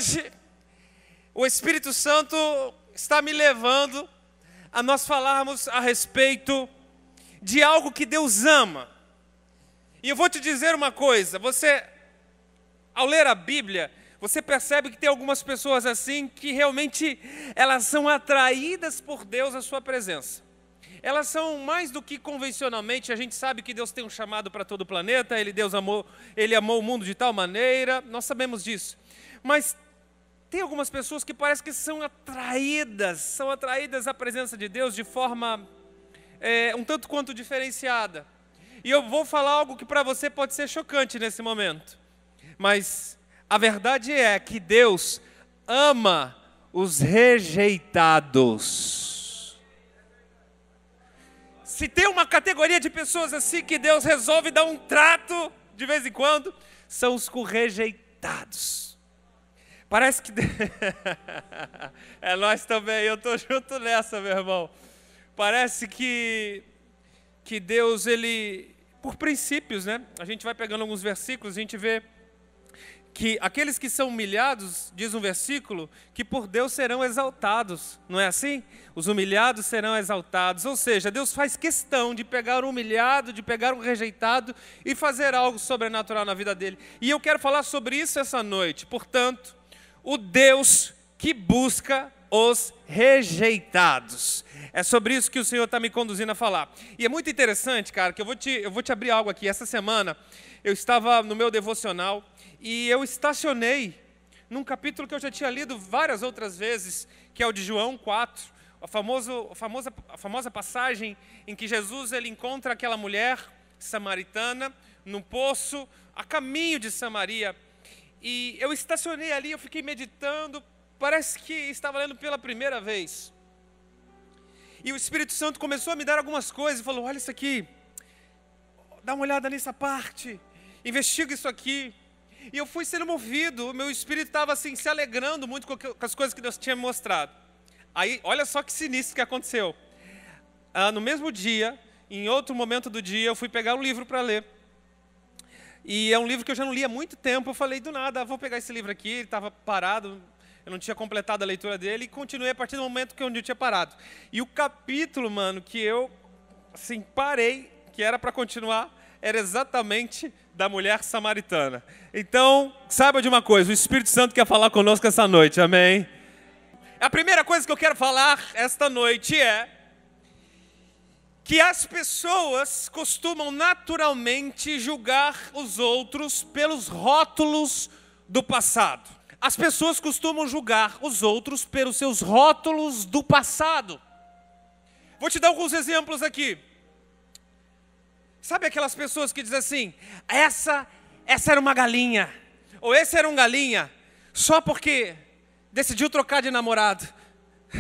hoje o Espírito Santo está me levando a nós falarmos a respeito de algo que Deus ama. E eu vou te dizer uma coisa, ao ler a Bíblia, você percebe que tem algumas pessoas assim que realmente elas são atraídas por Deus à sua presença. Elas são mais do que convencionalmente, a gente sabe que Deus tem um chamado para todo o planeta, Ele amou o mundo de tal maneira, nós sabemos disso. Mas tem algumas pessoas que parece que são atraídas à presença de Deus de forma um tanto quanto diferenciada. E eu vou falar algo que para você pode ser chocante nesse momento. Mas a verdade é que Deus ama os rejeitados. Se tem uma categoria de pessoas assim que Deus resolve dar um trato de vez em quando, são os rejeitados. Parece que... é nós também, eu estou junto nessa, meu irmão. Parece que Deus, Ele, por princípios, né? A gente vai pegando alguns versículos, a gente vê que aqueles que são humilhados, diz um versículo, que por Deus serão exaltados, não é assim? Os humilhados serão exaltados, ou seja, Deus faz questão de pegar um humilhado, de pegar um rejeitado e fazer algo sobrenatural na vida dele. E eu quero falar sobre isso essa noite, portanto, o Deus que busca os rejeitados. É sobre isso que o Senhor está me conduzindo a falar. E é muito interessante, cara, que eu vou te abrir algo aqui. Essa semana eu estava no meu devocional e eu estacionei num capítulo que eu já tinha lido várias outras vezes, que é o de João 4, a famosa passagem em que Jesus ele encontra aquela mulher samaritana num poço a caminho de Samaria. E eu estacionei ali, eu fiquei meditando, parece que estava lendo pela primeira vez. E o Espírito Santo começou a me dar algumas coisas e falou, olha isso aqui, dá uma olhada nessa parte, investiga isso aqui. E eu fui sendo movido, o meu espírito estava assim, se alegrando muito com as coisas que Deus tinha me mostrado. Aí, olha só que sinistro que aconteceu. No mesmo dia, em outro momento do dia, eu fui pegar um livro para ler. E é um livro que eu já não li há muito tempo, eu falei do nada, vou pegar esse livro aqui, ele estava parado, eu não tinha completado a leitura dele, e continuei a partir do momento onde eu tinha parado. E o capítulo, mano, que eu, assim, parei, que era para continuar, era exatamente da mulher samaritana. Então, saiba de uma coisa, o Espírito Santo quer falar conosco essa noite, amém? A primeira coisa que eu quero falar esta noite é que as pessoas costumam naturalmente julgar os outros pelos rótulos do passado. As pessoas costumam julgar os outros pelos seus rótulos do passado. Vou te dar alguns exemplos aqui. Sabe aquelas pessoas que dizem assim, essa era uma galinha, ou esse era um galinha, só porque decidiu trocar de namorado,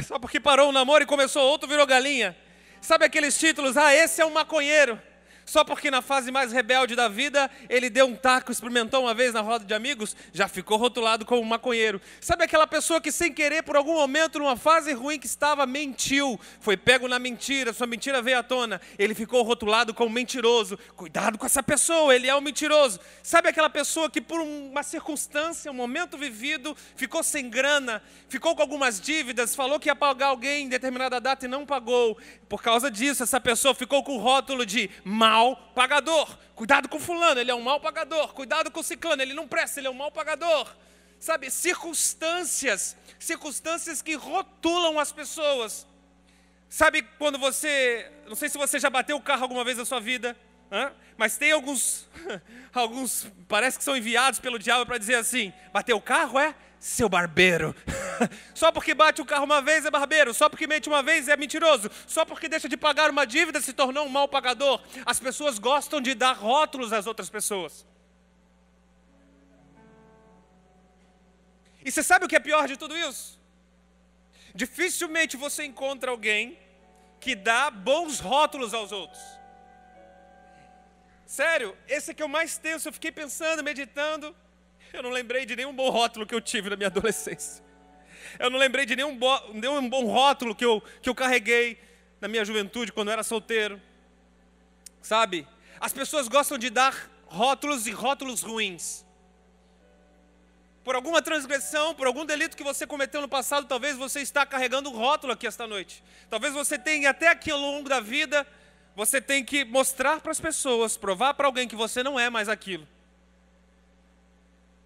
só porque parou um namoro e começou outro, virou galinha. Sabe aqueles títulos, esse é um maconheiro, só porque na fase mais rebelde da vida, ele deu um taco, experimentou uma vez na roda de amigos, já ficou rotulado como um maconheiro. Sabe aquela pessoa que sem querer, por algum momento, numa fase ruim que estava, mentiu, foi pego na mentira, sua mentira veio à tona, ele ficou rotulado como mentiroso. Cuidado com essa pessoa, ele é um mentiroso. Sabe aquela pessoa que por uma circunstância, um momento vivido, ficou sem grana, ficou com algumas dívidas, falou que ia pagar alguém em determinada data e não pagou. Por causa disso, essa pessoa ficou com o rótulo de mal pagador. Cuidado com fulano, ele é um mal pagador. Cuidado com ciclano, ele não presta, ele é um mal pagador. Sabe, circunstâncias que rotulam as pessoas. Sabe quando você, não sei se você já bateu o carro alguma vez na sua vida, mas tem alguns parece que são enviados pelo diabo para dizer assim, bateu o carro seu barbeiro. Só porque bate o carro uma vez é barbeiro, só porque mente uma vez é mentiroso, só porque deixa de pagar uma dívida se tornou um mal pagador. As pessoas gostam de dar rótulos às outras pessoas. E você sabe o que é pior de tudo isso? Dificilmente você encontra alguém que dá bons rótulos aos outros. Sério, esse é que eu mais tenso, eu fiquei pensando, meditando. Eu não lembrei de nenhum bom rótulo que eu tive na minha adolescência. Eu não lembrei de nenhum bom rótulo que eu carreguei na minha juventude, quando eu era solteiro. Sabe? As pessoas gostam de dar rótulos e rótulos ruins. Por alguma transgressão, por algum delito que você cometeu no passado, talvez você está carregando um rótulo aqui esta noite. Talvez você tenha até aqui ao longo da vida, você tem que mostrar para as pessoas, provar para alguém que você não é mais aquilo.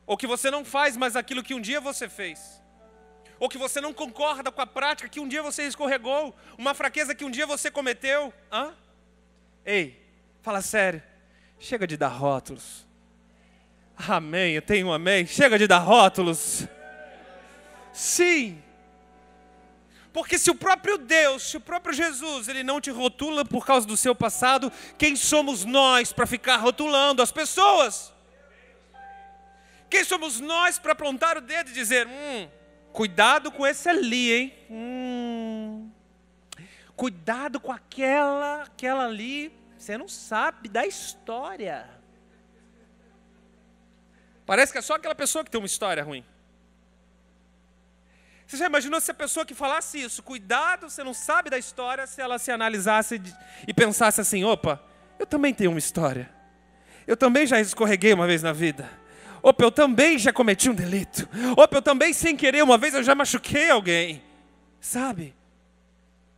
Ou que você não faz mais aquilo que um dia você fez. Ou que você não concorda com a prática que um dia você escorregou, uma fraqueza que um dia você cometeu. Ei, fala sério, chega de dar rótulos. Amém, eu tenho um amém. Chega de dar rótulos. Sim. Porque se o próprio Deus, se o próprio Jesus, Ele não te rotula por causa do seu passado, quem somos nós para ficar rotulando as pessoas? Quem somos nós para apontar o dedo e dizer, cuidado com esse ali, hein? Cuidado com aquela ali, você não sabe da história. Parece que é só aquela pessoa que tem uma história ruim. Você já imaginou se a pessoa que falasse isso, cuidado, você não sabe da história, se ela se analisasse e pensasse assim, opa, eu também tenho uma história. Eu também já escorreguei uma vez na vida. Opa, eu também já cometi um delito. Opa, eu também sem querer uma vez eu já machuquei alguém. Sabe?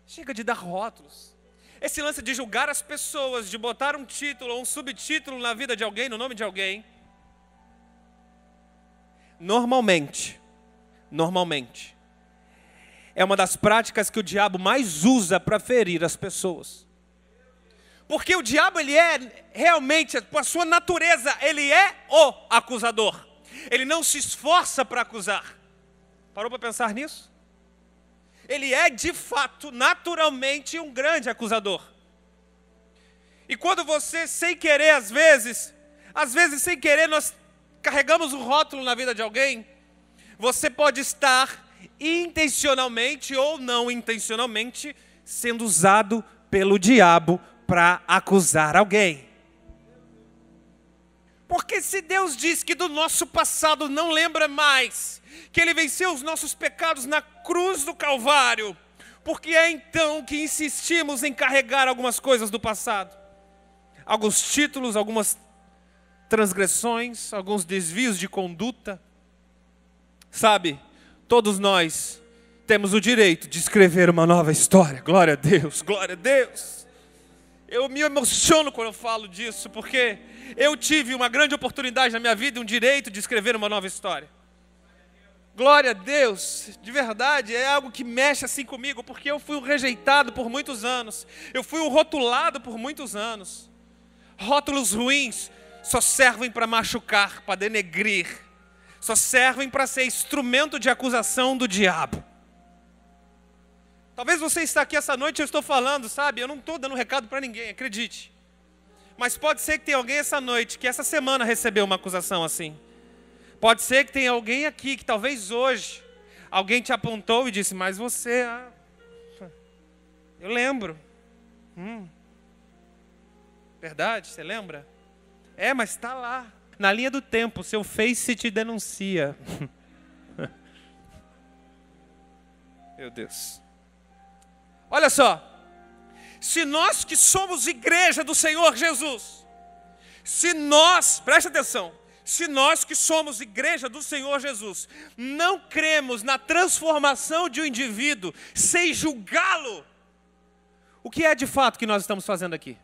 Chega de dar rótulos. Esse lance de julgar as pessoas, de botar um título ou um subtítulo na vida de alguém, no nome de alguém. Normalmente, é uma das práticas que o diabo mais usa para ferir as pessoas. Porque o diabo, ele é realmente, por sua natureza, ele é o acusador. Ele não se esforça para acusar. Parou para pensar nisso? Ele é, de fato, naturalmente, um grande acusador. E quando você, sem querer, às vezes sem querer, nós carregamos um rótulo na vida de alguém, você pode estar intencionalmente ou não intencionalmente sendo usado pelo diabo para acusar alguém. Porque se Deus diz que do nosso passado não lembra mais, que Ele venceu os nossos pecados na cruz do Calvário, porque é então que insistimos em carregar algumas coisas do passado, alguns títulos, algumas transgressões, alguns desvios de conduta. Sabe, todos nós temos o direito de escrever uma nova história. Glória a Deus, glória a Deus. Eu me emociono quando eu falo disso, porque eu tive uma grande oportunidade na minha vida, um direito de escrever uma nova história. Glória a Deus, de verdade, é algo que mexe assim comigo, porque eu fui um rejeitado por muitos anos, eu fui um rotulado por muitos anos. Rótulos ruins só servem para machucar, para denegrir, só servem para ser instrumento de acusação do diabo. Talvez você está aqui essa noite, eu estou falando, sabe, eu não estou dando recado para ninguém, acredite. Mas pode ser que tenha alguém essa noite, que essa semana recebeu uma acusação assim. Pode ser que tenha alguém aqui, que talvez hoje, alguém te apontou e disse, mas você, eu lembro. Verdade, você lembra? Mas está lá, na linha do tempo, seu Face te denuncia. Meu Deus. Olha só, se nós que somos igreja do Senhor Jesus, presta atenção, se nós que somos igreja do Senhor Jesus, não cremos na transformação de um indivíduo sem julgá-lo, o que é de fato que nós estamos fazendo aqui?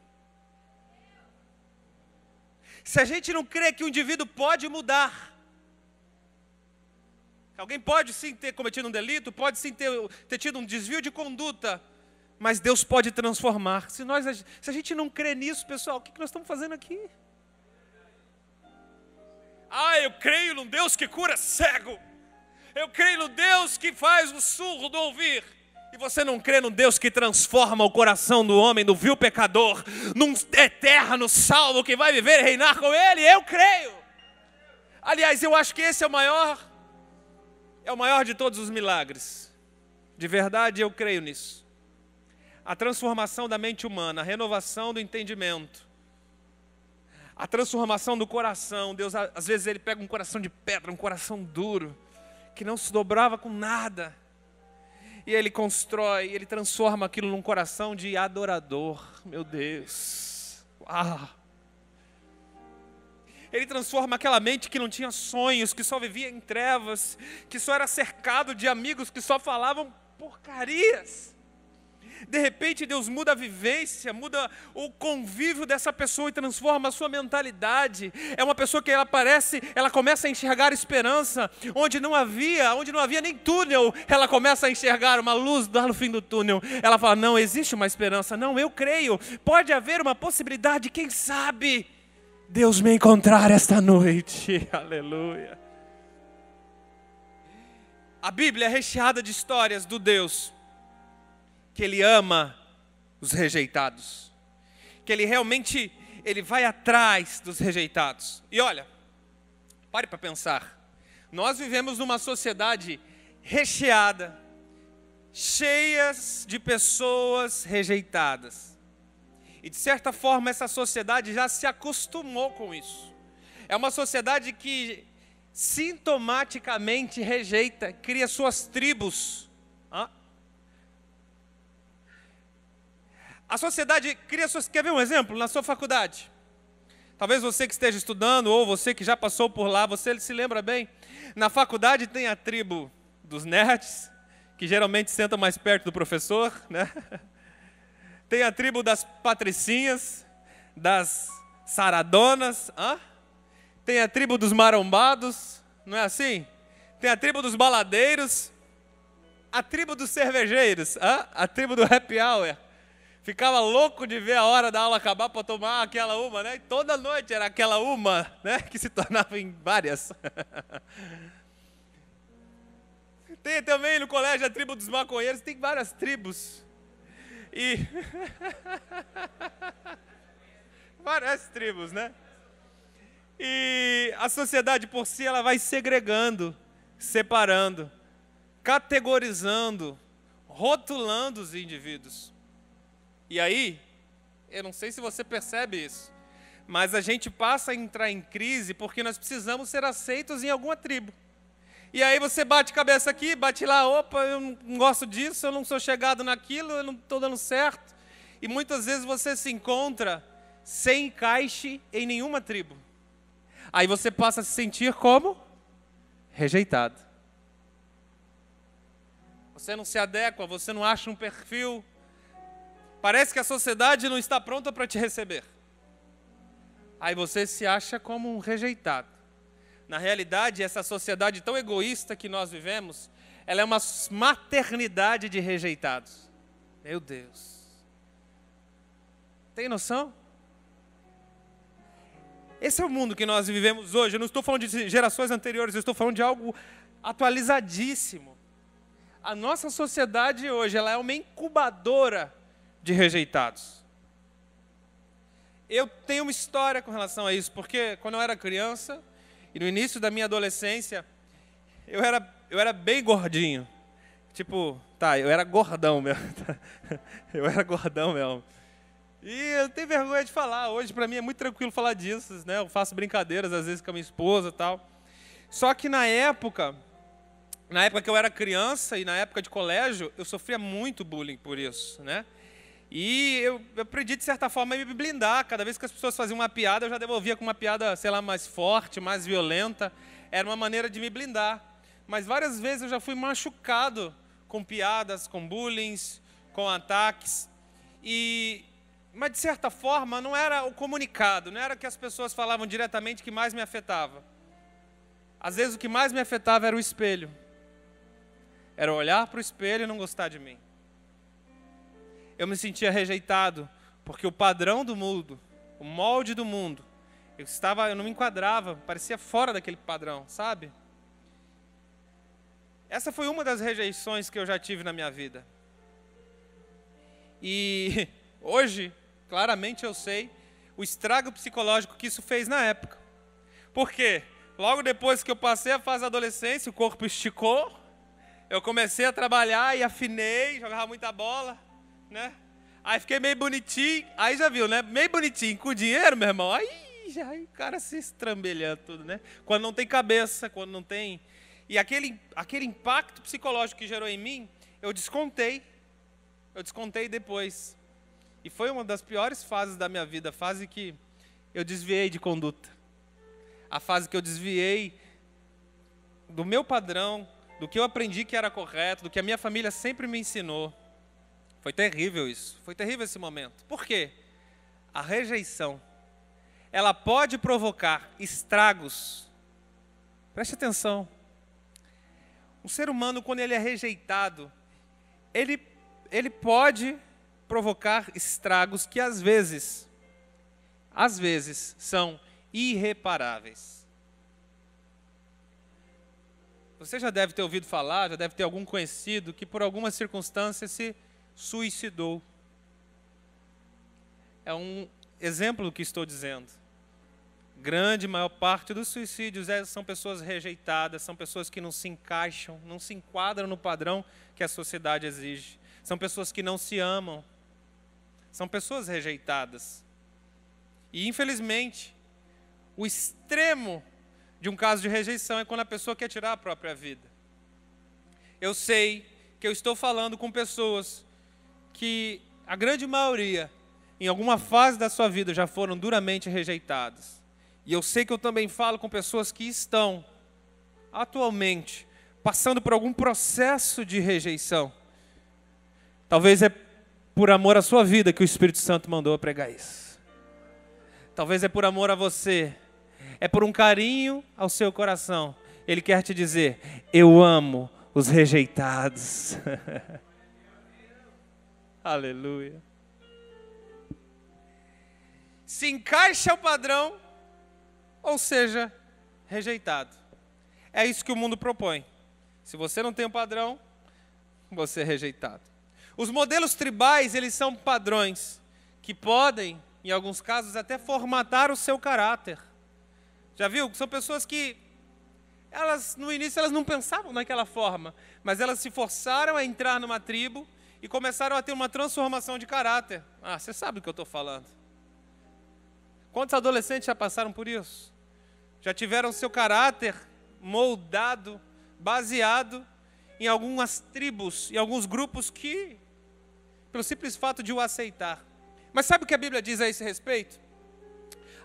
Se a gente não crê que o indivíduo pode mudar, alguém pode sim ter cometido um delito, pode sim ter tido um desvio de conduta, mas Deus pode transformar. Se a gente não crê nisso, pessoal, o que nós estamos fazendo aqui? Eu creio num Deus que cura cego, eu creio no Deus que faz o surdo ouvir. E você não crê no Deus que transforma o coração do homem, do vil pecador, num eterno salvo que vai viver e reinar com Ele? Eu creio. Aliás, eu acho que esse é o maior de todos os milagres. De verdade, eu creio nisso. A transformação da mente humana, a renovação do entendimento, a transformação do coração. Deus, às vezes, Ele pega um coração de pedra, um coração duro, que não se dobrava com nada. E Ele constrói, Ele transforma aquilo num coração de adorador. Meu Deus. Ele transforma aquela mente que não tinha sonhos, que só vivia em trevas, que só era cercado de amigos que só falavam porcarias. De repente Deus muda a vivência, muda o convívio dessa pessoa e transforma a sua mentalidade. É uma pessoa que ela começa a enxergar esperança, onde não havia nem túnel, ela começa a enxergar uma luz lá no fim do túnel. Ela fala, não, existe uma esperança, não, eu creio, pode haver uma possibilidade, quem sabe Deus me encontrar esta noite, aleluia. A Bíblia é recheada de histórias do Deus que Ele ama os rejeitados, que Ele realmente, Ele vai atrás dos rejeitados. E olha, pare para pensar, nós vivemos numa sociedade recheada, cheias de pessoas rejeitadas, e de certa forma essa sociedade já se acostumou com isso. É uma sociedade que sintomaticamente rejeita, cria suas tribos. A sociedade cria suas... Quer ver um exemplo? Na sua faculdade. Talvez você que esteja estudando, ou você que já passou por lá, você se lembra bem. Na faculdade tem a tribo dos nerds, que geralmente sentam mais perto do professor, né? Tem a tribo das patricinhas, das saradonas. Tem a tribo dos marombados, não é assim? Tem a tribo dos baladeiros, a tribo dos cervejeiros, a tribo do happy hour. Ficava louco de ver a hora da aula acabar para tomar aquela uma, né? E toda noite era aquela uma, né? Que se tornava em várias. Tem também no colégio a tribo dos maconheiros, tem várias tribos. E várias tribos, né? E a sociedade por si, ela vai segregando, separando, categorizando, rotulando os indivíduos. E aí, eu não sei se você percebe isso, mas a gente passa a entrar em crise porque nós precisamos ser aceitos em alguma tribo. E aí você bate cabeça aqui, bate lá, opa, eu não gosto disso, eu não sou chegado naquilo, eu não estou dando certo. E muitas vezes você se encontra sem encaixe em nenhuma tribo. Aí você passa a se sentir como rejeitado. Você não se adequa, você não acha um perfil. Parece que a sociedade não está pronta para te receber. Aí você se acha como um rejeitado. Na realidade, essa sociedade tão egoísta que nós vivemos, ela é uma maternidade de rejeitados. Meu Deus. Tem noção? Esse é o mundo que nós vivemos hoje. Eu não estou falando de gerações anteriores, eu estou falando de algo atualizadíssimo. A nossa sociedade hoje, ela é uma incubadora de rejeitados. Eu tenho uma história com relação a isso, porque quando eu era criança, e no início da minha adolescência, eu era bem gordinho. Tipo, eu era gordão mesmo. Eu era gordão mesmo. E eu tenho vergonha de falar. Hoje, para mim, é muito tranquilo falar disso, né? Eu faço brincadeiras, às vezes, com a minha esposa e tal. Só que na época que eu era criança e na época de colégio, eu sofria muito bullying por isso, né? E eu aprendi, de certa forma, a me blindar. Cada vez que as pessoas faziam uma piada, eu já devolvia com uma piada, sei lá, mais forte, mais violenta. Era uma maneira de me blindar. Mas várias vezes eu já fui machucado com piadas, com bullying, com ataques. Mas, de certa forma, não era o comunicado, não era o que as pessoas falavam diretamente que mais me afetava. Às vezes, o que mais me afetava era o espelho. Era olhar para o espelho e não gostar de mim. Eu me sentia rejeitado, porque o padrão do mundo, o molde do mundo, eu não me enquadrava, parecia fora daquele padrão, sabe? Essa foi uma das rejeições que eu já tive na minha vida. E hoje, claramente eu sei o estrago psicológico que isso fez na época. Por quê? Logo depois que eu passei a fase da adolescência, o corpo esticou, eu comecei a trabalhar e afinei, jogava muita bola, né? Aí fiquei meio bonitinho, aí já viu, né? Meio bonitinho, com dinheiro, meu irmão, aí o cara se estrambelhando tudo, né? Quando não tem cabeça, quando não tem... E aquele impacto psicológico que gerou em mim, eu descontei depois. E foi uma das piores fases da minha vida, a fase que eu desviei de conduta. a fase que eu desviei do meu padrão, do que eu aprendi que era correto, do que a minha família sempre me ensinou. Foi terrível isso, foi terrível esse momento. Por quê? A rejeição, ela pode provocar estragos. Preste atenção. Um ser humano, quando ele é rejeitado, ele pode provocar estragos que às vezes são irreparáveis. Você já deve ter ouvido falar, já deve ter algum conhecido que por alguma circunstância se suicidou. É um exemplo do que estou dizendo. Maior parte dos suicídios são pessoas rejeitadas, são pessoas que não se encaixam, não se enquadram no padrão que a sociedade exige. São pessoas que não se amam. São pessoas rejeitadas. E, infelizmente, o extremo de um caso de rejeição é quando a pessoa quer tirar a própria vida. Eu sei que eu estou falando com pessoas que, a grande maioria, em alguma fase da sua vida, já foram duramente rejeitadas. E eu sei que eu também falo com pessoas que estão, atualmente, passando por algum processo de rejeição. Talvez é por amor à sua vida que o Espírito Santo mandou pregar isso. Talvez é por amor a você. É por um carinho ao seu coração. Ele quer te dizer, eu amo os rejeitados. Aleluia. Se encaixa o padrão, ou seja, rejeitado. É isso que o mundo propõe. Se você não tem um padrão, você é rejeitado. Os modelos tribais, eles são padrões que podem, em alguns casos, até formatar o seu caráter. Já viu? São pessoas que, no início, elas não pensavam naquela forma, mas elas se forçaram a entrar numa tribo e começaram a ter uma transformação de caráter. Ah, você sabe do que eu estou falando. Quantos adolescentes já passaram por isso? Já tiveram seu caráter moldado, baseado em algumas tribos, em alguns grupos que, pelo simples fato de o aceitar. Mas sabe o que a Bíblia diz a esse respeito?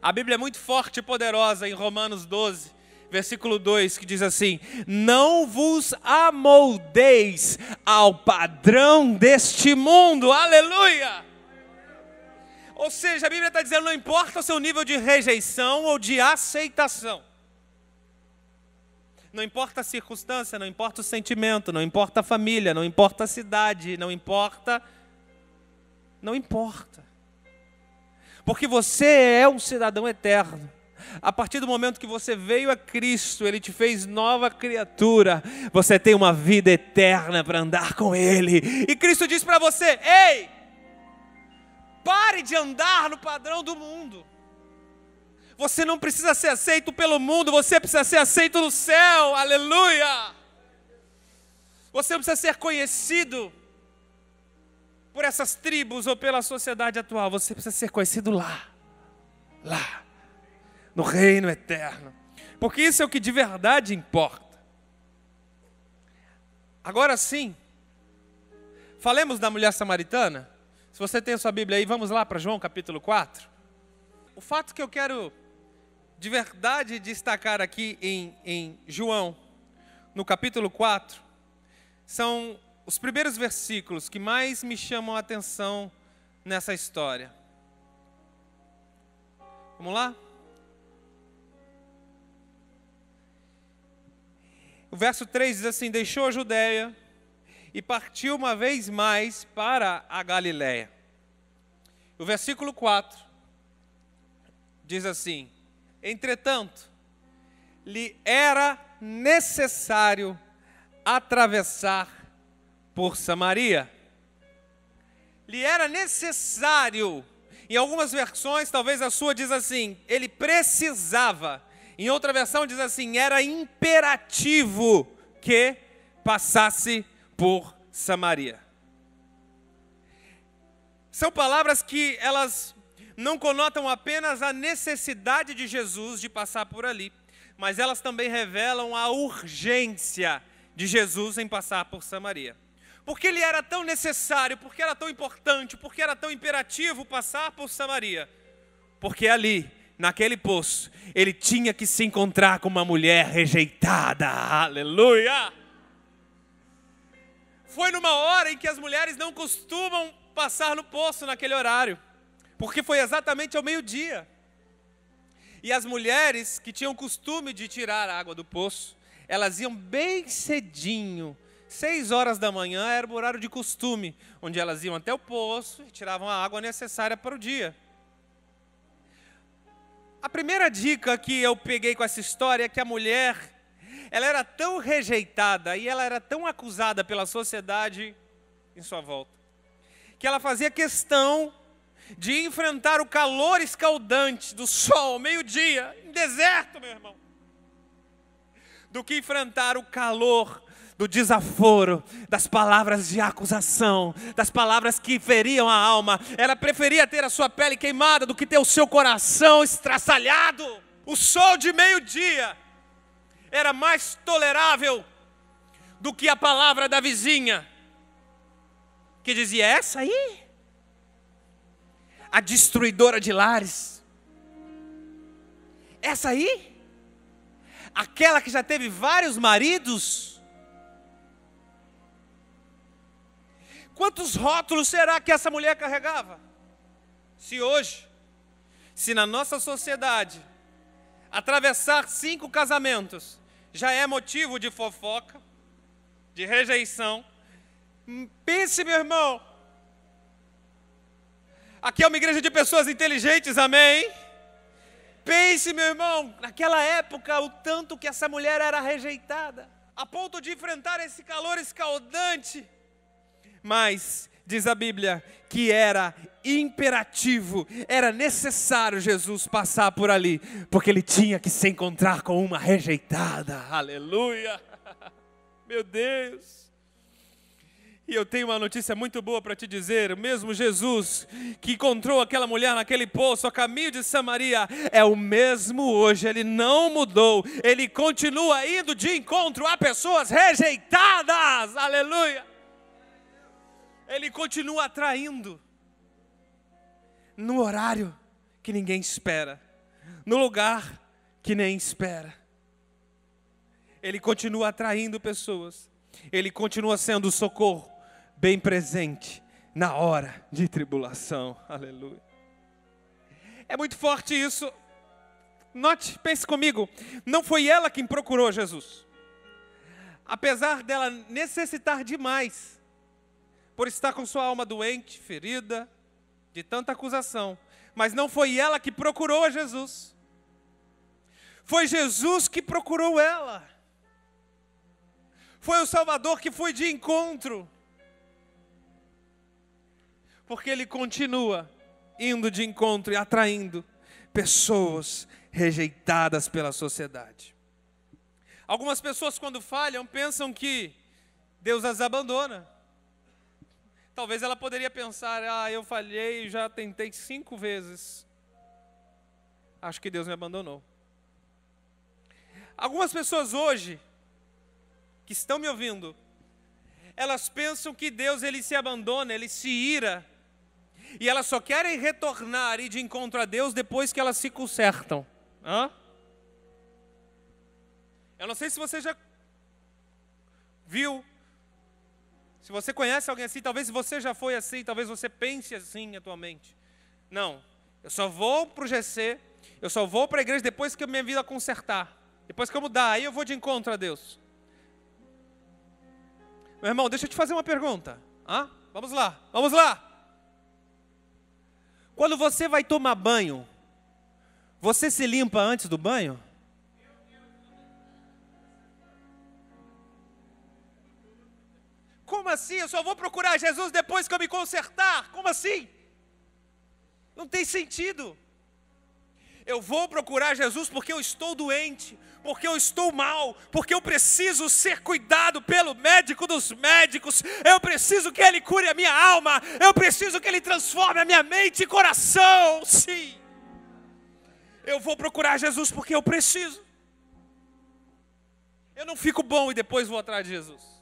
A Bíblia é muito forte e poderosa em Romanos 12, versículo 2, que diz assim, não vos amoldeis ao padrão deste mundo, aleluia! Ou seja, a Bíblia está dizendo, não importa o seu nível de rejeição ou de aceitação. Não importa a circunstância, não importa o sentimento, não importa a família, não importa a cidade, não importa. Porque você é um cidadão eterno. A partir do momento que você veio a Cristo, Ele te fez nova criatura. Você tem uma vida eterna para andar com Ele. E Cristo diz para você, ei! Pare de andar no padrão do mundo. Você não precisa ser aceito pelo mundo, você precisa ser aceito no céu, aleluia! Você não precisa ser conhecido por essas tribos ou pela sociedade atual, você precisa ser conhecido lá, no reino eterno. Porque isso é o que de verdade importa. Agora sim, falemos da mulher samaritana. Se você tem a sua Bíblia aí, vamos lá para João capítulo 4. O fato que eu quero de verdade destacar aqui em João, no capítulo 4, são os primeiros versículos que mais me chamam a atenção nessa história. Vamos lá? O verso 3 diz assim, deixou a Judéia e partiu uma vez mais para a Galiléia. O versículo 4 diz assim, entretanto, lhe era necessário atravessar por Samaria. Lhe era necessário, em algumas versões, talvez a sua diz assim, ele precisava. Em outra versão diz assim, era imperativo que passasse por Samaria. São palavras que elas não conotam apenas a necessidade de Jesus de passar por ali, mas elas também revelam a urgência de Jesus em passar por Samaria. Porque ele era tão necessário, porque era tão importante, porque era tão imperativo passar por Samaria? Porque ali naquele poço, ele tinha que se encontrar com uma mulher rejeitada. Aleluia! Foi numa hora em que as mulheres não costumam passar no poço naquele horário, porque foi exatamente ao meio-dia. E as mulheres que tinham costume de tirar a água do poço, elas iam bem cedinho, 6 horas da manhã era o horário de costume, onde elas iam até o poço e tiravam a água necessária para o dia. A primeira dica que eu peguei com essa história é que a mulher, ela era tão rejeitada e ela era tão acusada pela sociedade em sua volta, que ela fazia questão de enfrentar o calor escaldante do sol ao meio-dia, em deserto, meu irmão, do que enfrentar o calor do desaforo, das palavras de acusação, das palavras que feriam a alma. Ela preferia ter a sua pele queimada do que ter o seu coração estraçalhado. O sol de meio-dia era mais tolerável do que a palavra da vizinha, que dizia: essa aí, a destruidora de lares, essa aí, aquela que já teve vários maridos. Quantos rótulos será que essa mulher carregava? Se hoje, se na nossa sociedade, atravessar 5 casamentos já é motivo de fofoca, de rejeição, pense, meu irmão, aqui é uma igreja de pessoas inteligentes, amém? Pense, meu irmão, naquela época, o tanto que essa mulher era rejeitada, a ponto de enfrentar esse calor escaldante. Mas, diz a Bíblia, que era imperativo, era necessário Jesus passar por ali, porque ele tinha que se encontrar com uma rejeitada. Aleluia! Meu Deus! E eu tenho uma notícia muito boa para te dizer: o mesmo Jesus que encontrou aquela mulher naquele poço a caminho de Samaria, é o mesmo hoje, ele não mudou, ele continua indo de encontro a pessoas rejeitadas. Aleluia! Ele continua atraindo, no horário que ninguém espera, no lugar que nem espera. Ele continua atraindo pessoas, ele continua sendo o socorro bem presente na hora de tribulação. Aleluia. É muito forte isso. Note, pense comigo, não foi ela quem procurou Jesus. Apesar dela necessitar demais, por estar com sua alma doente, ferida, de tanta acusação. Mas não foi ela que procurou a Jesus. Foi Jesus que procurou ela. Foi o Salvador que foi de encontro. Porque Ele continua indo de encontro e atraindo pessoas rejeitadas pela sociedade. Algumas pessoas, quando falham, pensam que Deus as abandona. Talvez ela poderia pensar: eu falhei, já tentei 5 vezes. Acho que Deus me abandonou. Algumas pessoas hoje, que estão me ouvindo, elas pensam que Deus, Ele se abandona, Ele se ira, e elas só querem retornar e ir de encontro a Deus depois que elas se consertam. Eu não sei se você já viu, se você conhece alguém assim, talvez você já foi assim, talvez você pense assim atualmente. Não, eu só vou para o GC, eu só vou para a igreja depois que a minha vida consertar, depois que eu mudar, aí eu vou de encontro a Deus. Meu irmão, deixa eu te fazer uma pergunta. Vamos lá. Quando você vai tomar banho, você se limpa antes do banho? Como assim? Eu só vou procurar Jesus depois que eu me consertar? Como assim? Não tem sentido. Eu vou procurar Jesus porque eu estou doente, porque eu estou mal, porque eu preciso ser cuidado pelo médico dos médicos, eu preciso que Ele cure a minha alma, eu preciso que Ele transforme a minha mente e coração. Sim, eu vou procurar Jesus porque eu preciso. Eu não fico bom e depois vou atrás de Jesus.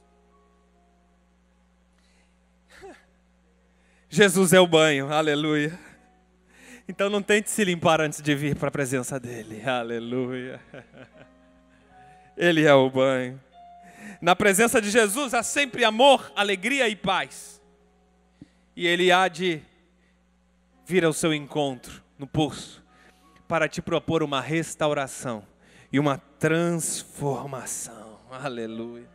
Jesus é o banho, aleluia. Então não tente se limpar antes de vir para a presença dele. Aleluia. Ele é o banho. Na presença de Jesus há sempre amor, alegria e paz. E Ele há de vir ao seu encontro, no pulso, para te propor uma restauração e uma transformação. Aleluia.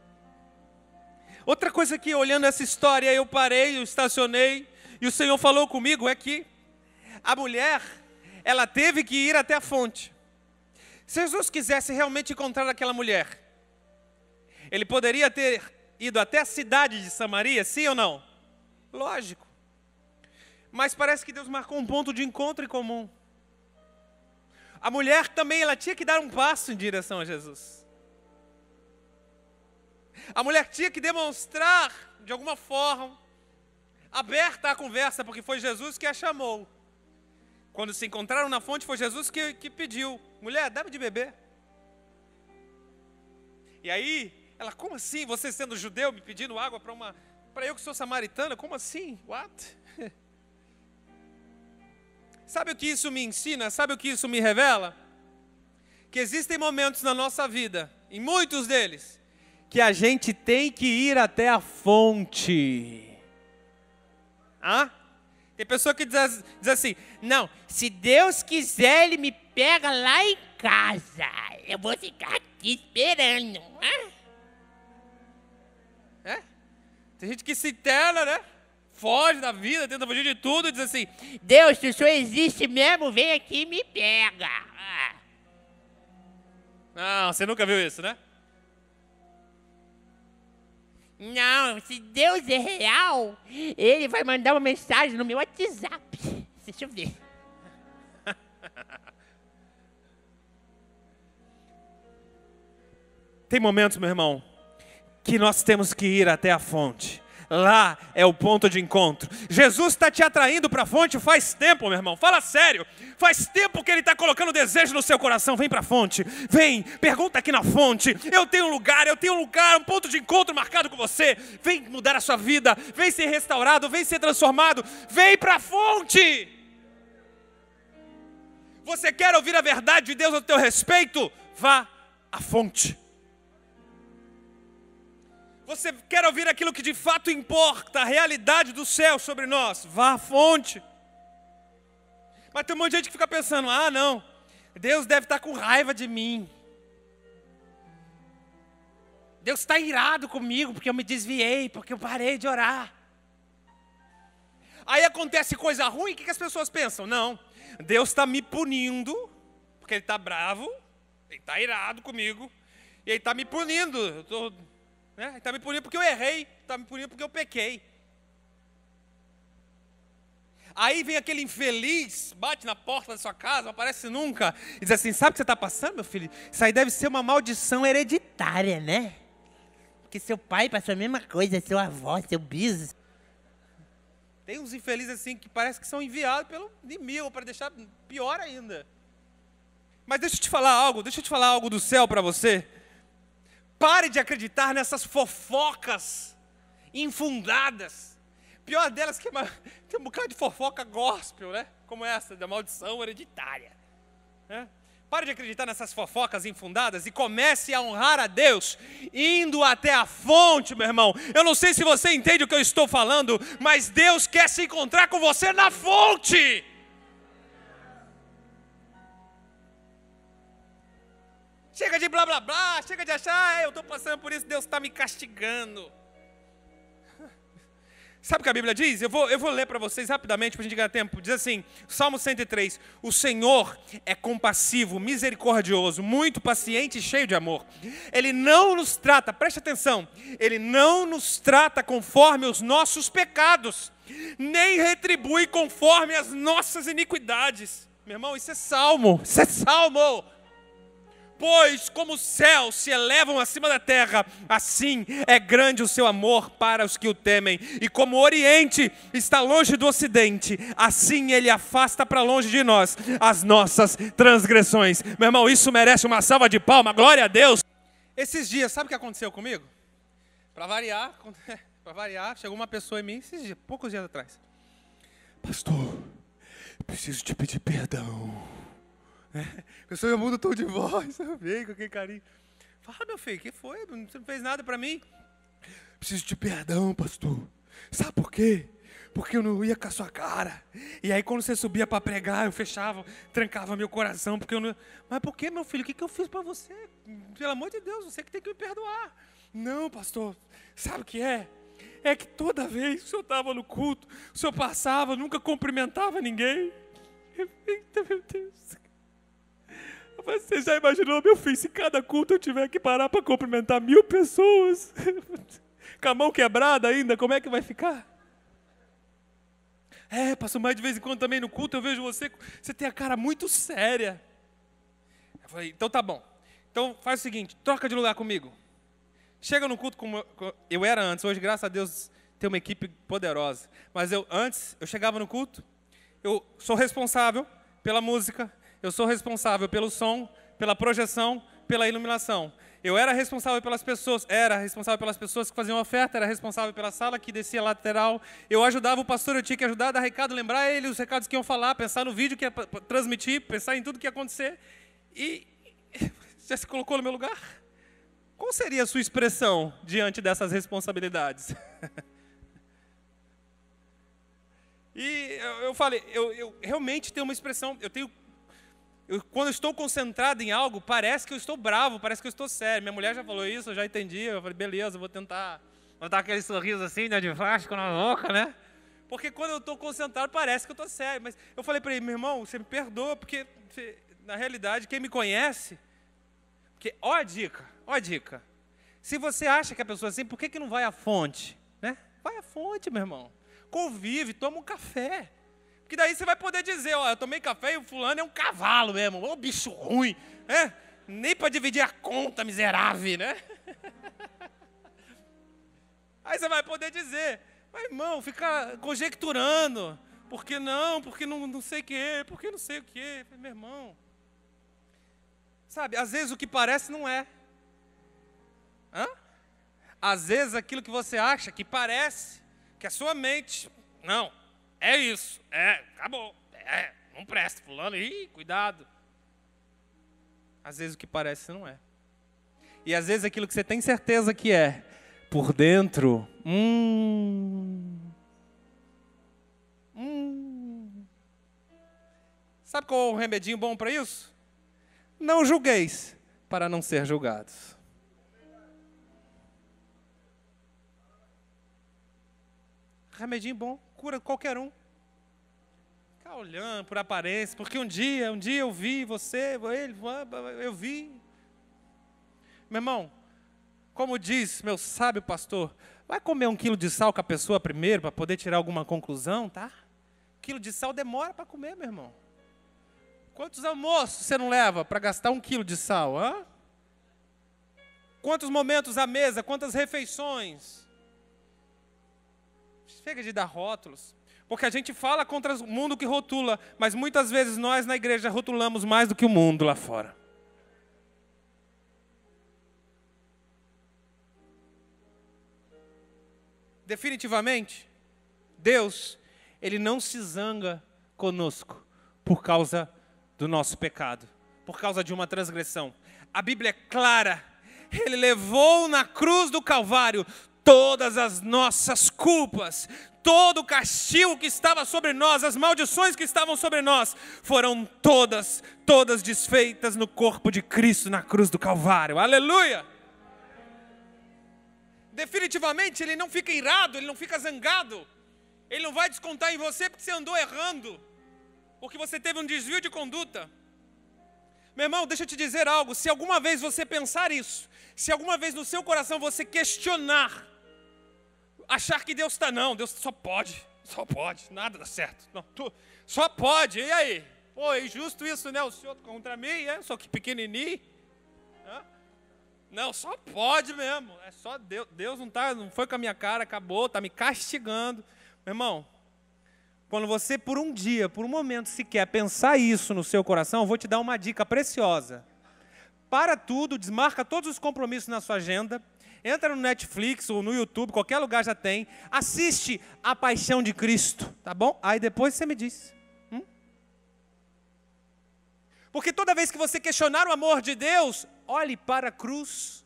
Outra coisa que, olhando essa história, eu parei, eu estacionei, e o Senhor falou comigo, é que a mulher, ela teve que ir até a fonte. Se Jesus quisesse realmente encontrar aquela mulher, Ele poderia ter ido até a cidade de Samaria, sim ou não? Lógico. Mas parece que Deus marcou um ponto de encontro em comum. A mulher também, ela tinha que dar um passo em direção a Jesus. A mulher tinha que demonstrar, de alguma forma, aberta à conversa, porque foi Jesus que a chamou. Quando se encontraram na fonte, foi Jesus que pediu: mulher, dá-me de beber. E aí, ela, como assim? Você sendo judeu, me pedindo água para eu que sou samaritana? Como assim? What? Sabe o que isso me ensina? Sabe o que isso me revela? Que existem momentos na nossa vida, em muitos deles, que a gente tem que ir até a fonte. Tem pessoa que diz assim: não, se Deus quiser, Ele me pega lá em casa. Eu vou ficar aqui esperando. Tem gente que se interna, né? Foge da vida, tenta fugir de tudo e diz assim: Deus, se o Senhor existe mesmo, vem aqui e me pega. Não, você nunca viu isso, né? Não, se Deus é real, Ele vai mandar uma mensagem no meu WhatsApp. Deixa eu ver. Tem momentos, meu irmão, que nós temos que ir até a fonte. Lá é o ponto de encontro. Jesus está te atraindo para a fonte faz tempo, meu irmão. Fala sério. Faz tempo que Ele está colocando desejo no seu coração. Vem para a fonte. Vem, pergunta aqui na fonte. Eu tenho um lugar, um ponto de encontro marcado com você. Vem mudar a sua vida. Vem ser restaurado, vem ser transformado. Vem para a fonte. Você quer ouvir a verdade de Deus a teu respeito? Vá à fonte. Você quer ouvir aquilo que de fato importa, a realidade do céu sobre nós? Vá à fonte. Mas tem um monte de gente que fica pensando: não, Deus deve estar com raiva de mim. Deus está irado comigo porque eu me desviei, porque eu parei de orar. Aí acontece coisa ruim, o que as pessoas pensam? Não, Deus está me punindo, porque Ele está bravo, Ele está irado comigo, e Ele está me punindo. Ele está me punindo porque eu errei, está me punindo porque eu pequei. Aí vem aquele infeliz, bate na porta da sua casa, não aparece nunca, e diz assim: sabe o que você está passando, meu filho? Isso aí deve ser uma maldição hereditária, né? Porque seu pai passou a mesma coisa, seu avô, seu bis. Tem uns infelizes assim que parece que são enviados pelo inimigo para deixar pior ainda. Mas deixa eu te falar algo do céu para você. Pare de acreditar nessas fofocas infundadas. Pior delas que tem um bocado de fofoca gospel, né? Como essa, da maldição hereditária. Pare de acreditar nessas fofocas infundadas e comece a honrar a Deus, indo até a fonte, meu irmão. Eu não sei se você entende o que eu estou falando, mas Deus quer se encontrar com você na fonte. Chega de blá blá blá, chega de achar: eu estou passando por isso, Deus está me castigando. Sabe o que a Bíblia diz? Eu vou ler para vocês rapidamente, para a gente ganhar tempo. Diz assim, Salmo 103, o Senhor é compassivo, misericordioso, muito paciente e cheio de amor. Ele não nos trata, preste atenção, Ele não nos trata conforme os nossos pecados, nem retribui conforme as nossas iniquidades. Meu irmão, isso é salmo. Pois como os céus se elevam acima da terra, assim é grande o seu amor para os que o temem. E como o Oriente está longe do Ocidente, assim Ele afasta para longe de nós as nossas transgressões. Meu irmão, isso merece uma salva de palmas, glória a Deus. Esses dias, sabe o que aconteceu comigo? Para variar, chegou uma pessoa em mim, esses dias, poucos dias atrás. Pastor, preciso te pedir perdão. A pessoa muda o tom de voz, vem com aquele carinho. Fala, meu filho, o que foi? Você não fez nada para mim? Preciso de perdão, pastor. Sabe por quê? Porque eu não ia com a sua cara. E aí quando você subia para pregar, eu fechava, trancava meu coração, porque eu não... Mas por que, meu filho? O que eu fiz para você? Pelo amor de Deus, você que tem que me perdoar. Não, pastor, sabe o que é? É que toda vez que o senhor estava no culto, o senhor passava, nunca cumprimentava ninguém. Eita, meu Deus. Você já imaginou, meu filho, se cada culto eu tiver que parar para cumprimentar 1000 pessoas, com a mão quebrada ainda, como é que vai ficar? Pastor, mas de vez em quando também no culto eu vejo você tem a cara muito séria. Eu falei, então tá bom. Então faz o seguinte, troca de lugar comigo. Chega no culto como eu era antes, hoje graças a Deus tem uma equipe poderosa. Mas antes, eu chegava no culto, eu sou responsável pela música, eu sou responsável pelo som, pela projeção, pela iluminação. Eu era responsável pelas pessoas que faziam oferta, era responsável pela sala que descia lateral. Eu ajudava o pastor, eu tinha que ajudar a dar recado, lembrar ele os recados que iam falar, pensar no vídeo que ia transmitir, pensar em tudo que ia acontecer. E já se colocou no meu lugar? Qual seria a sua expressão diante dessas responsabilidades? E eu falei, eu realmente tenho uma expressão, quando eu estou concentrado em algo, parece que eu estou bravo, parece que eu estou sério. Minha mulher já falou isso, eu já entendi. Eu falei, beleza, eu vou tentar botar aquele sorriso assim, né, de plástico na boca, né? Porque quando eu estou concentrado, parece que eu estou sério. Mas eu falei para ele, meu irmão, você me perdoa, porque na realidade, quem me conhece... Porque, ó a dica. Se você acha que a pessoa é assim, por que não vai à fonte? Né? Vai à fonte, meu irmão. Convive, toma um café. Que daí você vai poder dizer, ó, eu tomei café e o fulano é um cavalo mesmo, ô bicho ruim, né? Nem para dividir a conta, miserável, né? Aí você vai poder dizer, mas irmão, fica conjecturando, porque não sei o quê, porque não sei o quê, meu irmão. Sabe, às vezes o que parece não é. Às vezes aquilo que você acha que parece, que a sua mente, não. É isso, acabou, não presta, fulano, cuidado. Às vezes o que parece não é. E às vezes aquilo que você tem certeza que é, por dentro, Sabe qual é o remedinho bom para isso? Não julgueis, para não ser julgados. Remedinho bom, cura qualquer um. Ficar olhando por aparência, porque um dia eu vi você, eu vi. Meu irmão, como diz meu sábio pastor, vai comer 1 quilo de sal com a pessoa primeiro, para poder tirar alguma conclusão, tá? 1 quilo de sal demora para comer, meu irmão. Quantos almoços você não leva para gastar 1 quilo de sal, hã? Quantos momentos à mesa, quantas refeições? Chega de dar rótulos, porque a gente fala contra o mundo que rotula, mas muitas vezes nós na igreja rotulamos mais do que o mundo lá fora. Definitivamente, Deus, Ele não se zanga conosco por causa do nosso pecado, por causa de uma transgressão. A Bíblia é clara, Ele levou na cruz do Calvário todas as nossas culpas, todo o castigo que estava sobre nós, as maldições que estavam sobre nós, foram todas desfeitas no corpo de Cristo na cruz do Calvário. Aleluia! Definitivamente Ele não fica irado, Ele não fica zangado, Ele não vai descontar em você porque você andou errando, porque você teve um desvio de conduta. Meu irmão, deixa eu te dizer algo, se alguma vez você pensar isso, se alguma vez no seu coração você questionar, achar que Deus está, não, Deus só pode, nada dá certo, não, só pode, e aí? Pô, é injusto isso, né, o senhor contra mim, sou que pequenininho, não, só pode mesmo, é só Deus não foi com a minha cara, acabou, está me castigando. Meu irmão, quando você por um dia, por um momento sequer pensar isso no seu coração, eu vou te dar uma dica preciosa. Para tudo, desmarca todos os compromissos na sua agenda, entra no Netflix ou no YouTube, qualquer lugar já tem, assiste A Paixão de Cristo, tá bom? Aí depois você me diz. Porque toda vez que você questionar o amor de Deus, olhe para a cruz.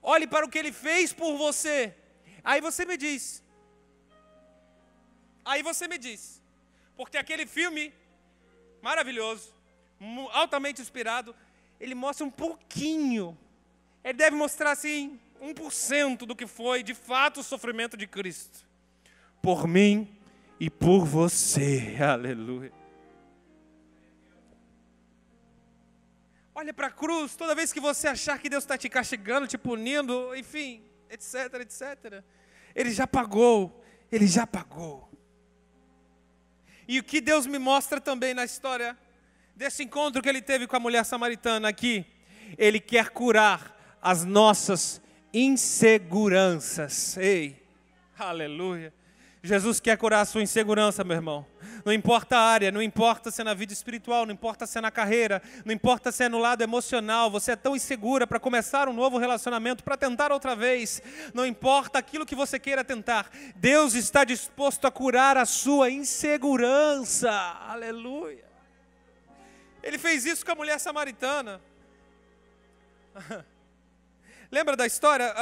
Olhe para o que Ele fez por você. Aí você me diz. Porque aquele filme maravilhoso, altamente inspirado, ele mostra um pouquinho. Ele deve mostrar assim 1% do que foi de fato o sofrimento de Cristo. Por mim e por você. Aleluia. Olha para a cruz, toda vez que você achar que Deus está te castigando, te punindo, enfim, etc, etc. Ele já pagou. E o que Deus me mostra também na história desse encontro que Ele teve com a mulher samaritana aqui, Ele quer curar as nossas inseguranças. Ei, aleluia. Jesus quer curar a sua insegurança, meu irmão. Não importa a área, não importa se é na vida espiritual, não importa se é na carreira, não importa se é no lado emocional, você é tão insegura para começar um novo relacionamento, para tentar outra vez. Não importa aquilo que você queira tentar, Deus está disposto a curar a sua insegurança. Aleluia. Ele fez isso com a mulher samaritana. Lembra da história?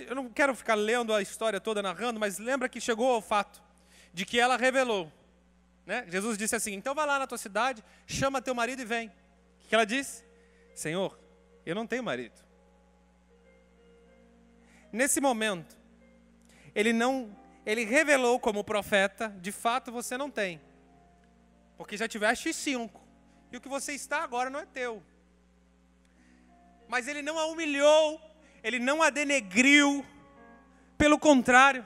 Eu não quero ficar lendo a história toda, narrando, mas lembra que chegou ao fato de que ela revelou. Né? Jesus disse assim, então vai lá na tua cidade, chama teu marido e vem. O que ela disse? Senhor, eu não tenho marido. Nesse momento, ele revelou como profeta, de fato você não tem. Porque já tiveste 5. E o que você está agora não é teu. Mas ele não a humilhou, ele não a denegriu, pelo contrário.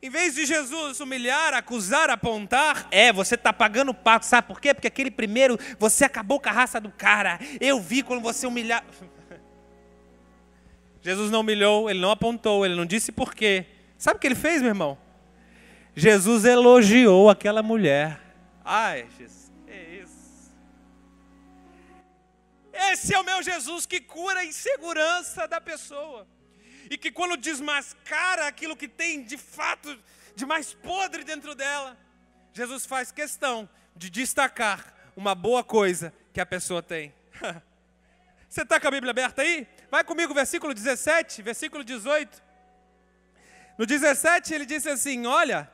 Em vez de Jesus humilhar, acusar, apontar, você está pagando o pato, sabe por quê? Porque aquele primeiro, você acabou com a raça do cara, eu vi quando você humilhar. Jesus não humilhou, ele não apontou, ele não disse por quê. Sabe o que ele fez, meu irmão? Jesus elogiou aquela mulher. Ai, Jesus, é isso. Esse é o meu Jesus que cura a insegurança da pessoa. E que quando desmascara aquilo que tem de fato de mais podre dentro dela, Jesus faz questão de destacar uma boa coisa que a pessoa tem. Você está com a Bíblia aberta aí? Vai comigo, versículo 17, versículo 18. No 17 ele disse assim, olha,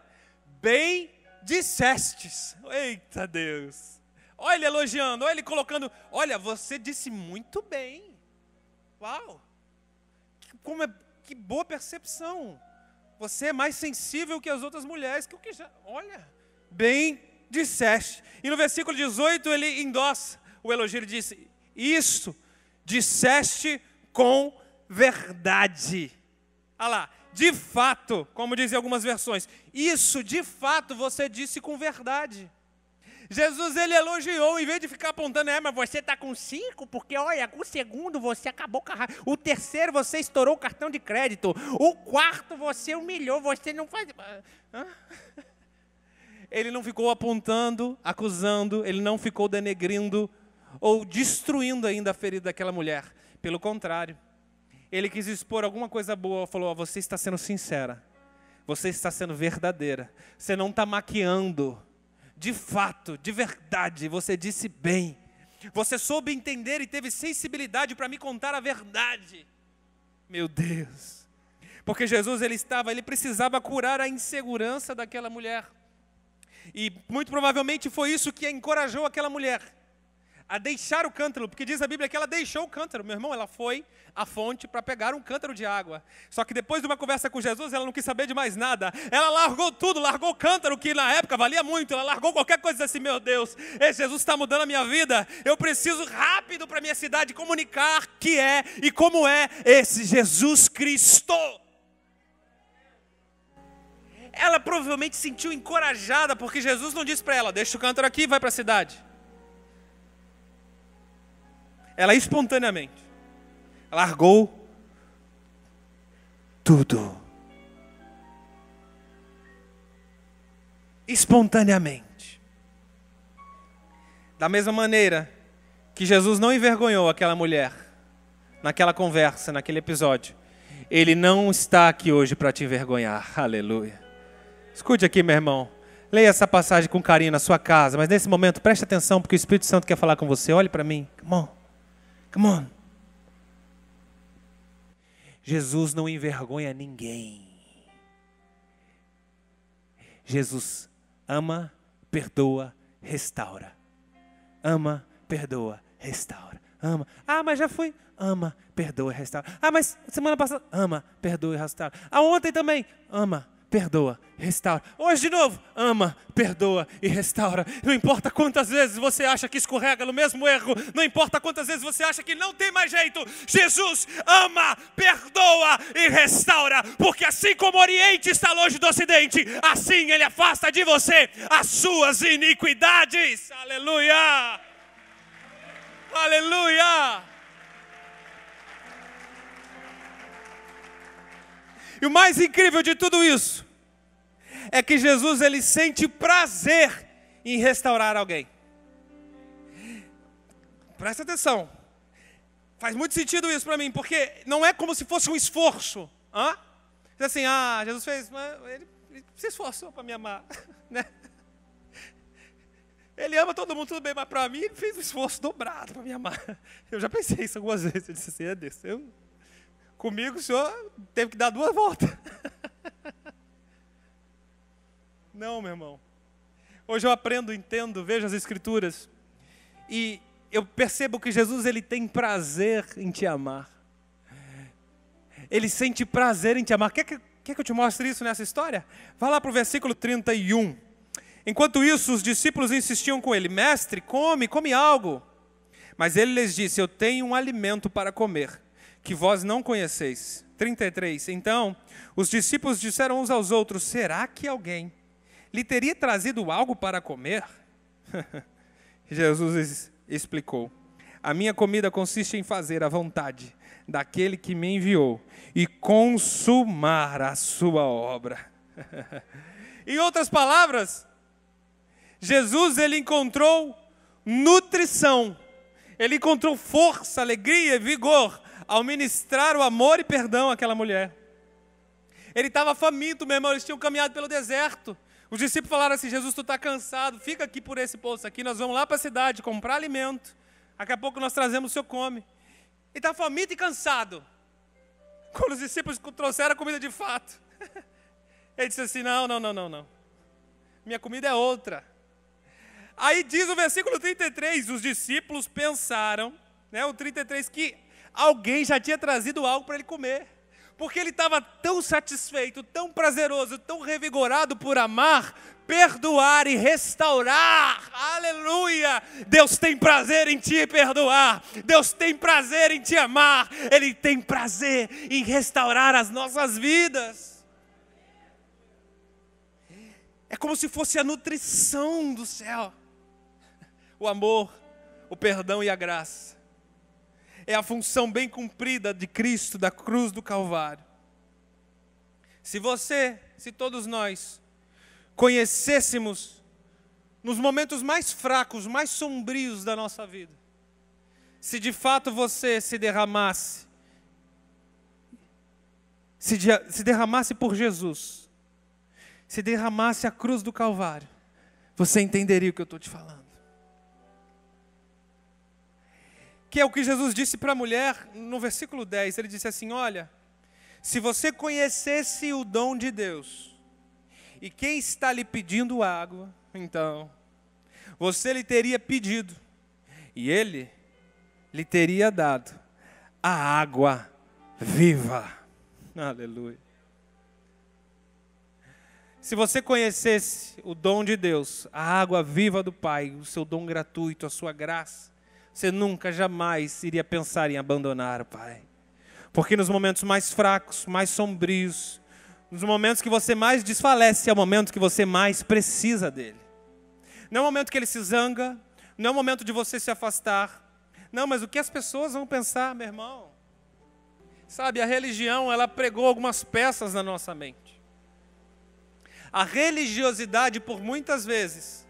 bem dissestes. Eita Deus. Olha ele elogiando, olha ele colocando, olha, você disse muito bem. Uau. Que boa percepção. Você é mais sensível que as outras mulheres. Olha, bem disseste. E no versículo 18 ele endossa o elogio. Ele disse, isso disseste com verdade. Olha lá, de fato, como dizem algumas versões. Isso de fato você disse com verdade. Jesus, ele elogiou, em vez de ficar apontando, mas você está com 5, porque olha, o segundo você acabou com a... O terceiro você estourou o cartão de crédito. O quarto você humilhou, você não faz... Ele não ficou apontando, acusando, ele não ficou denegrindo ou destruindo ainda a ferida daquela mulher. Pelo contrário, ele quis expor alguma coisa boa, falou, você está sendo sincera, você está sendo verdadeira, você não está maquiando. De fato, de verdade, você disse bem. Você soube entender e teve sensibilidade para me contar a verdade. Meu Deus. Porque Jesus, ele precisava curar a insegurança daquela mulher. E muito provavelmente foi isso que encorajou aquela mulher a deixar o cântaro, porque diz a Bíblia que ela deixou o cântaro. Meu irmão, ela foi à fonte para pegar um cântaro de água. Só que depois de uma conversa com Jesus, ela não quis saber de mais nada. Ela largou tudo, largou o cântaro, que na época valia muito. Ela largou qualquer coisa assim, meu Deus, esse Jesus está mudando a minha vida. Eu preciso rápido para a minha cidade comunicar que é e como é esse Jesus Cristo. Ela provavelmente se sentiu encorajada, porque Jesus não disse para ela, deixa o cântaro aqui e vai para a cidade. Ela espontaneamente largou tudo. Espontaneamente. Da mesma maneira que Jesus não envergonhou aquela mulher naquela conversa, naquele episódio, Ele não está aqui hoje para te envergonhar. Aleluia. Escute aqui, meu irmão. Leia essa passagem com carinho na sua casa, mas nesse momento preste atenção, porque o Espírito Santo quer falar com você. Olhe para mim. Come on. Come on. Jesus não envergonha ninguém. Jesus ama, perdoa, restaura. Ama, perdoa, restaura. Ama. Ah, mas já fui. Ama, perdoa e restaura. Ah, mas semana passada. Ama, perdoa e restaura. Ah, ontem também. Ama, perdoa, restaura. Hoje de novo. Ama, perdoa e restaura. Não importa quantas vezes você acha que escorrega no mesmo erro. Não importa quantas vezes você acha que não tem mais jeito. Jesus ama, perdoa e restaura. Porque assim como o Oriente está longe do Ocidente, assim Ele afasta de você as suas iniquidades. Aleluia! Aleluia! E o mais incrível de tudo isso é que Jesus, ele sente prazer em restaurar alguém. Presta atenção. Faz muito sentido isso para mim, porque não é como se fosse um esforço. Assim, Jesus fez, ele se esforçou para me amar. Né? Ele ama todo mundo, tudo bem, mas para mim ele fez um esforço dobrado para me amar. Eu já pensei isso algumas vezes. Eu disse assim, comigo o senhor teve que dar 2 voltas. Não, meu irmão. Hoje eu aprendo, entendo, vejo as Escrituras. E eu percebo que Jesus, ele tem prazer em te amar. Ele sente prazer em te amar. Quer que eu te mostre isso nessa história? Vai lá para o versículo 31. Enquanto isso, os discípulos insistiam com ele. Mestre, come algo. Mas ele lhes disse, eu tenho um alimento para comer, que vós não conheceis. 33. Então, os discípulos disseram uns aos outros, será que alguém lhe teria trazido algo para comer? Jesus explicou, a minha comida consiste em fazer a vontade daquele que me enviou e consumar a sua obra. Em outras palavras, Jesus, ele encontrou nutrição, ele encontrou força, alegria, vigor, ao ministrar o amor e perdão àquela mulher. Ele estava faminto, meu irmão, eles tinham caminhado pelo deserto. Os discípulos falaram assim, Jesus, tu está cansado, fica aqui por esse poço aqui, nós vamos lá para a cidade comprar alimento. Daqui a pouco nós trazemos, o senhor come. Ele está faminto e cansado. Quando os discípulos trouxeram a comida de fato, ele disse assim, não. Minha comida é outra. Aí diz o versículo 33, os discípulos pensaram, né, o 33, que alguém já tinha trazido algo para ele comer. Porque ele estava tão satisfeito, tão prazeroso, tão revigorado por amar, perdoar e restaurar. Aleluia! Deus tem prazer em te perdoar. Deus tem prazer em te amar. Ele tem prazer em restaurar as nossas vidas. É como se fosse a nutrição do céu. O amor, o perdão e a graça. É a função bem cumprida de Cristo, da cruz do Calvário. Se todos nós conhecêssemos nos momentos mais fracos, mais sombrios da nossa vida, se de fato você se derramasse por Jesus, se derramasse a cruz do Calvário, você entenderia o que eu estou te falando. Que é o que Jesus disse para a mulher no versículo 10. Ele disse assim, olha, se você conhecesse o dom de Deus, e quem está lhe pedindo água, então, você lhe teria pedido, e Ele lhe teria dado a água viva. Aleluia. Se você conhecesse o dom de Deus, a água viva do Pai, o seu dom gratuito, a sua graça, você nunca, jamais iria pensar em abandonar o Pai. Porque nos momentos mais fracos, mais sombrios, nos momentos que você mais desfalece, é o momento que você mais precisa dele. Não é o momento que ele se zanga, não é o momento de você se afastar. Não, mas o que as pessoas vão pensar, meu irmão? Sabe, a religião, ela pregou algumas peças na nossa mente. A religiosidade, por muitas vezes,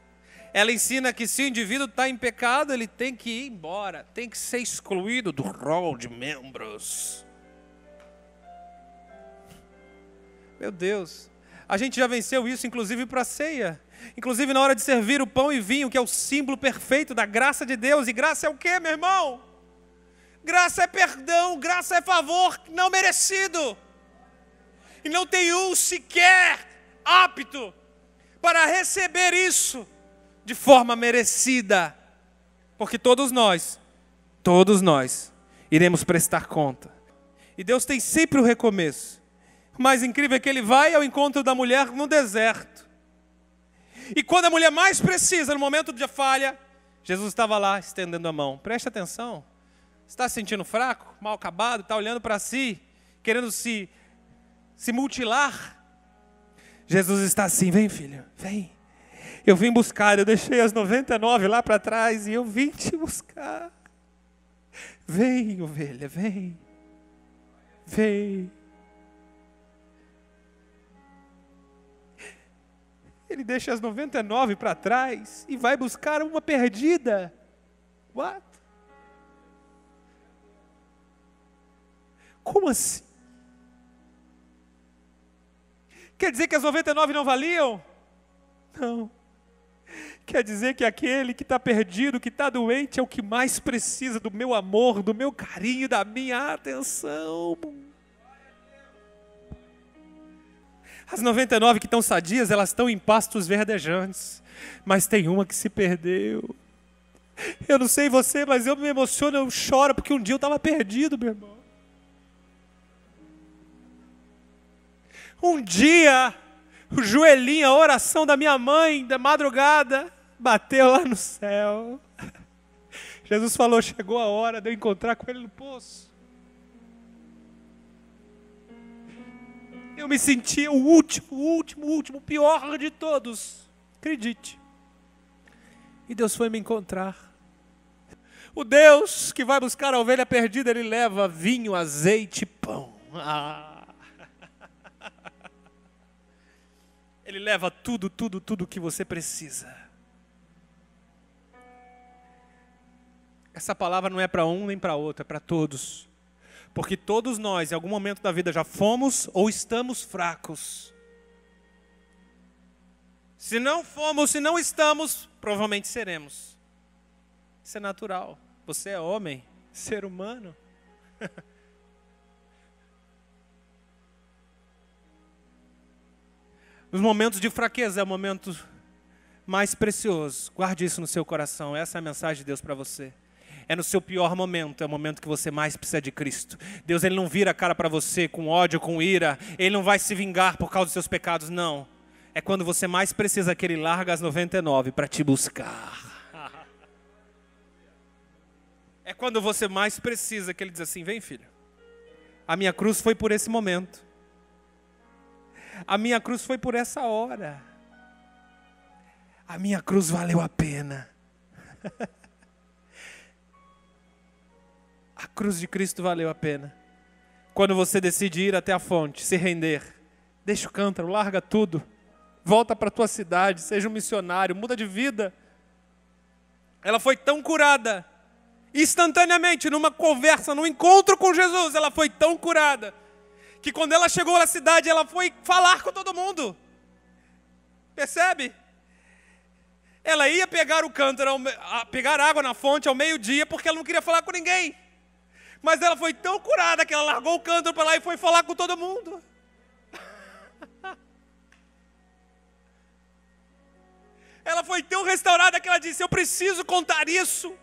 ela ensina que se o indivíduo está em pecado, ele tem que ir embora, tem que ser excluído do rol de membros. Meu Deus, a gente já venceu isso, inclusive para a ceia. Inclusive na hora de servir o pão e vinho, que é o símbolo perfeito da graça de Deus. E graça é o quê, meu irmão? Graça é perdão, graça é favor não merecido. E não tem um sequer apto para receber isso de forma merecida. Porque todos nós iremos prestar conta. E Deus tem sempre o recomeço. O mais incrível é que Ele vai ao encontro da mulher no deserto. E quando a mulher mais precisa, no momento de falha, Jesus estava lá estendendo a mão. Preste atenção. Está se sentindo fraco, mal acabado, está olhando para si, querendo se mutilar. Jesus está assim, vem filho, vem. Eu vim buscar, eu deixei as 99 lá para trás e eu vim te buscar. Vem, ovelha, vem. Vem. Ele deixa as 99 para trás e vai buscar uma perdida. What? Como assim? Quer dizer que as 99 não valiam? Não. Quer dizer que aquele que está perdido, que está doente, é o que mais precisa do meu amor, do meu carinho, da minha atenção. As 99 que estão sadias, elas estão em pastos verdejantes. Mas tem uma que se perdeu. Eu não sei você, mas eu me emociono, eu choro, porque um dia eu estava perdido, meu irmão. Um dia, o joelhinho, a oração da minha mãe, da madrugada, bateu lá no céu. Jesus falou, chegou a hora de eu encontrar com ele no poço. Eu me senti o último, pior de todos. Acredite. E Deus foi me encontrar. O Deus que vai buscar a ovelha perdida, Ele leva vinho, azeite e pão. Ele leva tudo que você precisa. Essa palavra não é para um nem para outro, é para todos. Porque todos nós, em algum momento da vida, já fomos ou estamos fracos. Se não fomos, se não estamos, provavelmente seremos. Isso é natural. Você é homem, ser humano. Os momentos de fraqueza é o momento mais precioso. Guarde isso no seu coração. Essa é a mensagem de Deus para você. É no seu pior momento, é o momento que você mais precisa de Cristo. Deus, Ele não vira a cara para você com ódio, com ira. Ele não vai se vingar por causa dos seus pecados, não. É quando você mais precisa que Ele larga as 99 para te buscar. É quando você mais precisa que Ele diz assim, vem filho. A minha cruz foi por esse momento. A minha cruz foi por essa hora. A minha cruz valeu a pena. A cruz de Cristo valeu a pena. Quando você decide ir até a fonte, se render, deixa o cântaro, larga tudo, volta para a tua cidade, seja um missionário, muda de vida. Ela foi tão curada, instantaneamente, numa conversa, num encontro com Jesus, ela foi tão curada, que quando ela chegou na cidade, ela foi falar com todo mundo. Percebe? Ela ia pegar o cântaro, pegar água na fonte ao meio-dia, porque ela não queria falar com ninguém. Mas ela foi tão curada que ela largou o cântaro para lá e foi falar com todo mundo. Ela foi tão restaurada que ela disse, eu preciso contar isso.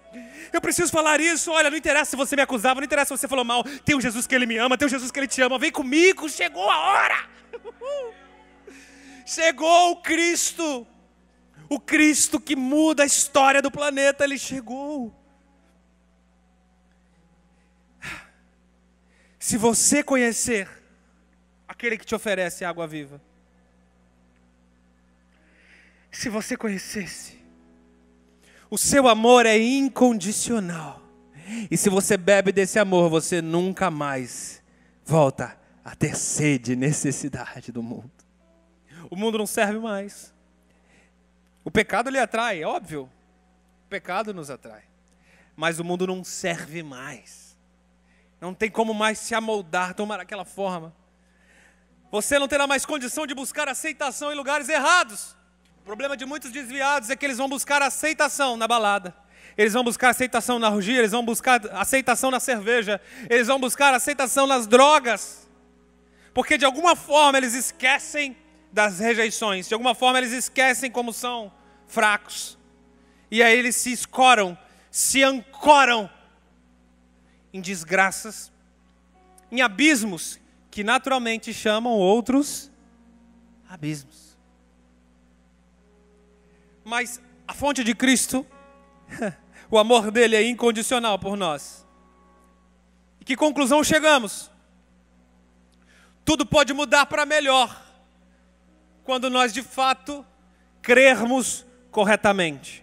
Eu preciso falar isso. Olha, não interessa se você me acusava, não interessa se você falou mal. Tem um Jesus que Ele me ama, tem um Jesus que Ele te ama. Vem comigo, chegou a hora. Chegou o Cristo. O Cristo que muda a história do planeta, Ele chegou. Se você conhecer aquele que te oferece água viva, se você conhecesse, o seu amor é incondicional. E se você bebe desse amor, você nunca mais volta a ter sede e necessidade do mundo. O mundo não serve mais. O pecado lhe atrai, é óbvio. O pecado nos atrai. Mas o mundo não serve mais. Não tem como mais se amoldar, tomar aquela forma. Você não terá mais condição de buscar aceitação em lugares errados. O problema de muitos desviados é que eles vão buscar aceitação na balada. Eles vão buscar aceitação na orgia, eles vão buscar aceitação na cerveja, eles vão buscar aceitação nas drogas. Porque de alguma forma eles esquecem das rejeições, de alguma forma eles esquecem como são fracos. E aí eles se escoram, se ancoram em desgraças, em abismos, que naturalmente chamam outros abismos. Mas a fonte de Cristo, o amor dele é incondicional por nós. E que conclusão chegamos? Tudo pode mudar para melhor, quando nós de fato crermos corretamente.